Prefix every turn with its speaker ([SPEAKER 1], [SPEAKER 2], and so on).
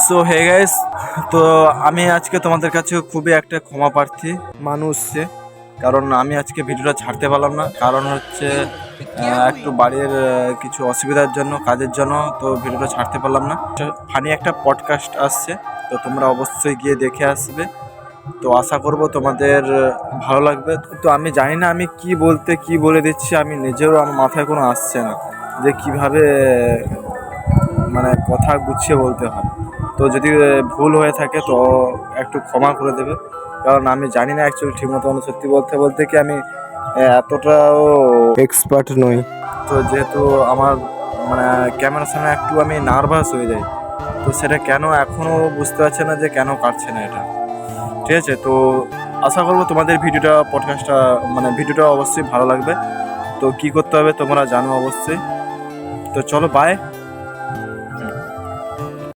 [SPEAKER 1] So hey guys, তো আমি আজকে তোমাদের কাছে খুবই একটা ক্ষমা প্রার্থী মানুষ, কারণ আমি আজকে ভিডিওটা ছাড়তে পারলাম না। কারণ হচ্ছে একটু বাড়ির কিছু অসুবিধার জন্য, কাজের জন্য, তো ভিডিওটা ছাড়তে পারলাম না। ফানি একটা পডকাস্ট আসছে, তো তোমরা অবশ্যই গিয়ে দেখে আসবে। তো আশা করব তোমাদের ভালো লাগবে। তো আমি জানি না আমি কি বলে দিচ্ছি, আমি নিজেরও আমার মাথায় কোনো আসছে না যে কিভাবে মানে কথা গুছিয়ে বলতে হয়। তো যদি ভুল হয়ে থাকে তো একটু ক্ষমা করে দেবে, কারণ আমি জানি না অ্যাকচুয়ালি ঠিকমতো। সত্যি বলতে বলতে কি আমি এতটাও এক্সপার্ট নই। তো যেহেতু আমার মানে ক্যামেরার সামনে একটু আমি নার্ভাস হয়ে যাই, তো সেটা কেন এখনও বুঝতে পারছে না যে কেন কাটছে না এটা। ঠিক আছে, তো আশা করবো তোমাদের পডকাস্টটা ভিডিওটা অবশ্যই ভালো লাগবে। তো কি করতে হবে তোমরা জানো অবশ্যই। তো চলো, বাই।